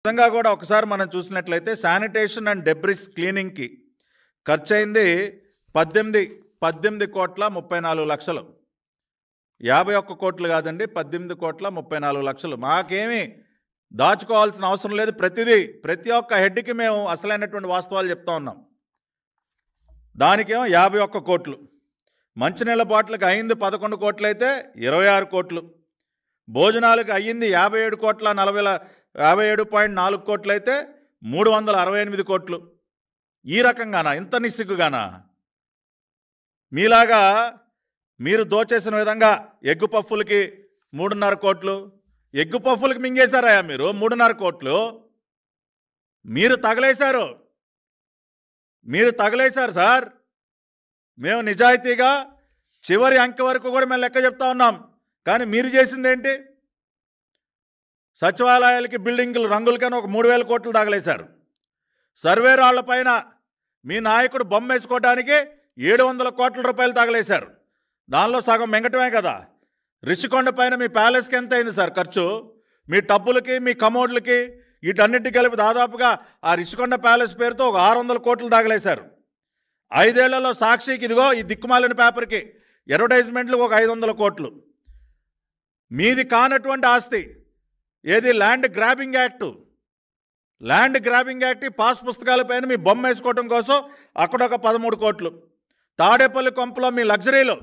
నిజంగా కూడా ఒకసారి మనం చూసినట్లయితే శానిటేషన్ అండ్ డెబ్రిస్ క్లీనింగ్కి ఖర్చు అయింది 18,34,34,00,000. 51 కోట్లు కాదండి, 18,34,00,000. మాకేమీ దాచుకోవాల్సిన అవసరం లేదు. ప్రతి ఒక్క హెడ్కి మేము అసలైనటువంటి వాస్తవాలు చెప్తా ఉన్నాం. దానికేమో 51 కోట్లు. మంచినీళ్ళ బాటిల్కి అయింది 11 కోట్లు అయితే 26 కోట్లు. భోజనాలకు అయ్యింది 57,4 కోట్లు అయితే 368 కోట్లు. ఈ రకంగానా? ఇంత నిస్సిగ్గుగానా? మీలాగా మీరు దోచేసిన విధంగా ఎగ్గు పఫ్ఫులకి 3.5 కోట్లు, ఎగ్గు పఫ్ఫులకి మింగేశారయ్యా మీరు 3.5 కోట్లు. మీరు తగలేశారు సార్. మేము నిజాయితీగా చివరి అంకె వరకు కూడా మేము లెక్క చెప్తా ఉన్నాం. కానీ మీరు చేసింది ఏంటి? సచివాలయాలకి బిల్డింగులు రంగులకైనా ఒక 3,000 కోట్లు తగలేశారు. సర్వే రాళ్ల పైన మీ నాయకుడు బొమ్మ వేసుకోవడానికి 700 కోట్ల రూపాయలు తగలేశారు. దానిలో సగం మింగటమే కదా. రిషికొండ పైన మీ ప్యాలెస్కి ఎంత అయింది సార్ ఖర్చు? మీ టబ్బులకి, మీ కమోడ్లకి, వీటన్నిటి కలిపి దాదాపుగా ఆ రిషికొండ ప్యాలెస్ పేరుతో ఒక 600 కోట్లు తగలేశారు. 5 ఏళ్లలో సాక్షికి ఇదిగో ఈ దిక్కుమాలిన పేపర్కి అడ్వర్టైజ్మెంట్లు ఒక 500 కోట్లు. మీది కానటువంటి ఆస్తి ఏది? ల్యాండ్ గ్రాబింగ్ యాక్ట్ పాస్ పుస్తకాలపైన మీ బొమ్మ వేసుకోవడం కోసం అక్కడొక 13 కోట్లు. తాడేపల్లి కొంపలో మీ లగ్జరీలు,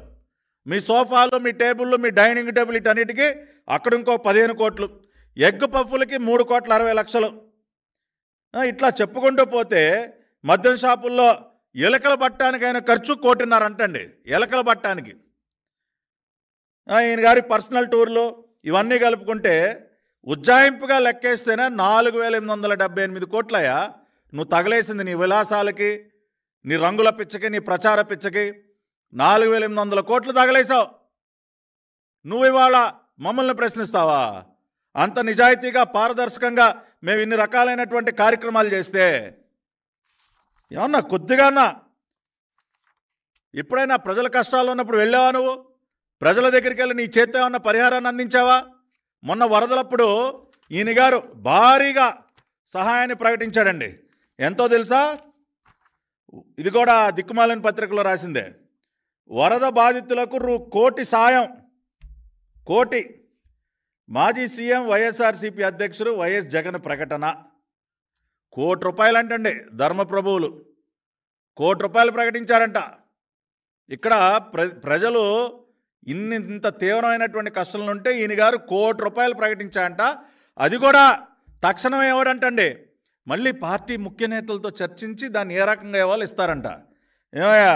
మీ సోఫాలు, మీ టేబుళ్ళు, మీ డైనింగ్ టేబుల్, వీటన్నిటికీ అక్కడ ఇంకో 15 కోట్లు. ఎగ్ పఫ్ఫులకి 3,60,00,000. ఇట్లా చెప్పుకుంటూ పోతే మద్యం షాపుల్లో ఎలకలు పట్టడానికైనా ఖర్చు 1.5 కోటి అంటండి. ఎలకలు పట్టడానికి ఈయన గారి పర్సనల్ టూర్లు ఇవన్నీ కలుపుకుంటే ఉజ్జాయింపుగా లెక్కేస్తేనే 4,878 కోట్లయ్యా. నువ్వు తగలేసింది నీ విలాసాలకి, నీ రంగుల పిచ్చకి, నీ ప్రచార పిచ్చకి 4,800 కోట్లు తగలేసావు. నువ్వు ఇవాళ మమ్మల్ని ప్రశ్నిస్తావా? అంత నిజాయితీగా, పారదర్శకంగా మేము ఇన్ని రకాలైనటువంటి కార్యక్రమాలు చేస్తే ఏమన్నా కొద్దిగానా ఎప్పుడైనా ప్రజల కష్టాలు ఉన్నప్పుడు వెళ్ళావా? నువ్వు ప్రజల దగ్గరికి వెళ్ళి నీ చేత్తో ఏమన్నా పరిహారాన్ని అందించావా? మొన్న వరదలప్పుడు ఈయన గారు భారీగా సహాయాన్ని ప్రకటించాడండి. ఎంతో తెలుసా? ఇది కూడా దిక్కుమాలిన పత్రికలో రాసిందే. వరద బాధితులకు 1 కోటి సాయం. కోటి. మాజీ సీఎం వైఎస్ఆర్సీపీ అధ్యక్షుడు వైఎస్ జగన్ ప్రకటన. 1 కోటి రూపాయలు అంటండి. ధర్మప్రభువులు 1 కోటి రూపాయలు ప్రకటించారంట. ఇక్కడ ప్రజలు ఇంత తీవ్రమైనటువంటి కష్టాలు ఉంటే ఈయన గారు 1 కోటి రూపాయలు ప్రకటించారంట. అది కూడా తక్షణం ఇవ్వడంటండి. మళ్ళీ పార్టీ ముఖ్య నేతలతో చర్చించి దాన్ని ఏ రకంగా ఇవ్వాలి ఇస్తారంట. ఏమయ్యా,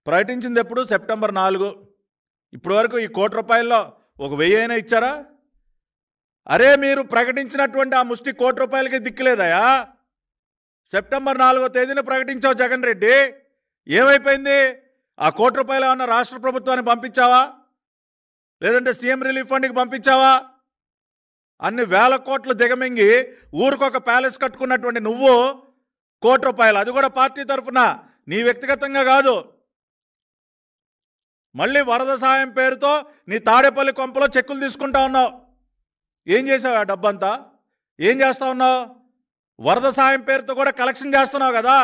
ప్రకటించింది ఎప్పుడు? సెప్టెంబర్ 4. ఇప్పటి వరకు ఈ 1 కోటి రూపాయల్లో ఒక 1000 అయినా ఇచ్చారా? అరే, మీరు ప్రకటించినటువంటి ఆ ముష్టి 1 కోటి రూపాయలకి దిక్కులేదయా. సెప్టెంబర్ 4వ తేదీన ప్రకటించావు జగన్ రెడ్డి. ఏమైపోయింది? ఆ 1 కోటి రూపాయలు ఏమన్నా రాష్ట్ర ప్రభుత్వానికి పంపించావా? లేదంటే సీఎం రిలీఫ్ ఫండ్కి పంపించావా? అన్ని వేల కోట్లు దిగమింగి ఊరికొక ప్యాలెస్ కట్టుకున్నటువంటి నువ్వు 1 కోటి రూపాయలు, అది కూడా పార్టీ తరఫున, నీ వ్యక్తిగతంగా కాదు. మళ్ళీ వరద సాయం పేరుతో నీ తాడేపల్లి కొంపలో చెక్కులు తీసుకుంటా ఉన్నావు. ఏం చేసావు ఆ డబ్బంతా? ఏం చేస్తా ఉన్నావు? వరద సాయం పేరుతో కూడా కలెక్షన్ చేస్తున్నావు కదా.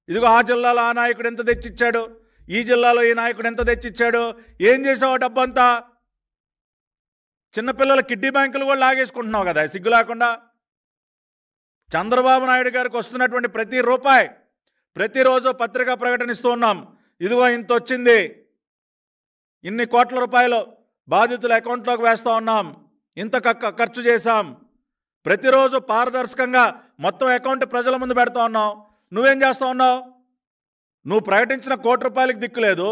ఇదిగో ఆ జిల్లాలో ఆ నాయకుడు ఎంత తెచ్చిచ్చాడు, ఈ జిల్లాలో ఈ నాయకుడు ఎంత తెచ్చిచ్చాడు. ఏం చేసావు ఆ డబ్బంతా? చిన్నపిల్లల కిడ్నీ బ్యాంకులు కూడా లాగేసుకుంటున్నావు కదా సిగ్గు లేకుండా. చంద్రబాబు నాయుడు గారికి వస్తున్నటువంటి ప్రతి రూపాయి ప్రతిరోజు పత్రికా ప్రకటనిస్తూ ఉన్నాం. ఇదిగో ఇంత వచ్చింది, ఇన్ని కోట్ల రూపాయలు బాధితుల అకౌంట్లోకి వేస్తూ ఉన్నాం, ఇంత ఖర్చు చేశాం. ప్రతిరోజు పారదర్శకంగా మొత్తం అకౌంట్ ప్రజల ముందు పెడతా ఉన్నాం. నువ్వేం చేస్తూ ఉన్నావు? నువ్వు ప్రకటించిన 1 కోటి రూపాయలకి దిక్కులేదు.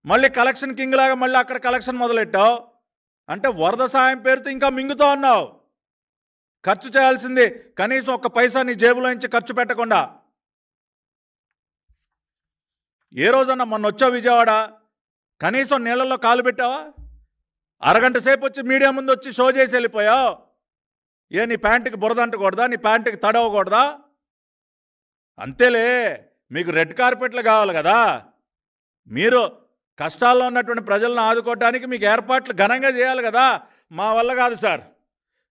మళ్ళీ కలెక్షన్ కింగ్ లాగా మళ్ళీ అక్కడ కలెక్షన్ మొదలెట్టావు. అంటే వరద సాయం పేరుతో ఇంకా మింగుతూ ఉన్నావు. ఖర్చు చేయాల్సింది కనీసం 1 పైసా నీ జేబులో నుంచి ఖర్చు పెట్టకుండా. ఏ రోజన్నా మొన్న వచ్చావు విజయవాడ, కనీసం నీళ్ళల్లో కాలు పెట్టావా? అరగంట సేపు వచ్చి మీడియా ముందు వచ్చి షో చేసి వెళ్ళిపోయావు. నీ ప్యాంటుకి బురద అంటకూడదా? నీ ప్యాంటుకి తడవకూడదా? అంతేలే, మీకు రెడ్ కార్పెట్లు కావాలి కదా. మీరు కష్టాల్లో ఉన్నటువంటి ప్రజలను ఆదుకోవడానికి మీకు ఏర్పాట్లు ఘనంగా చేయాలి కదా. మా వల్ల కాదు సార్,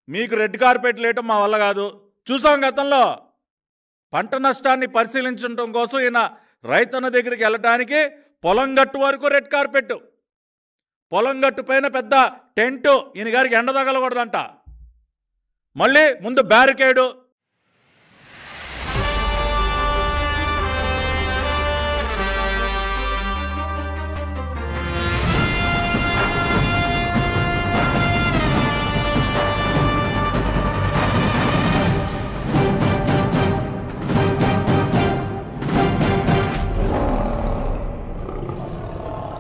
మీకు రెడ్ కార్పెట్ లేయటం మా వల్ల కాదు. చూసాం గతంలో పంట నష్టాన్ని పరిశీలించడం కోసం ఈయన రైతన్న దగ్గరికి వెళ్ళటానికి పొలం గట్టు వరకు రెడ్ కార్పెట్, పొలం గట్టు పైన పెద్ద టెంటు, ఈయన గారికి ఎండ తగలకూడదంట. మళ్ళీ ముందు బ్యారికేడు,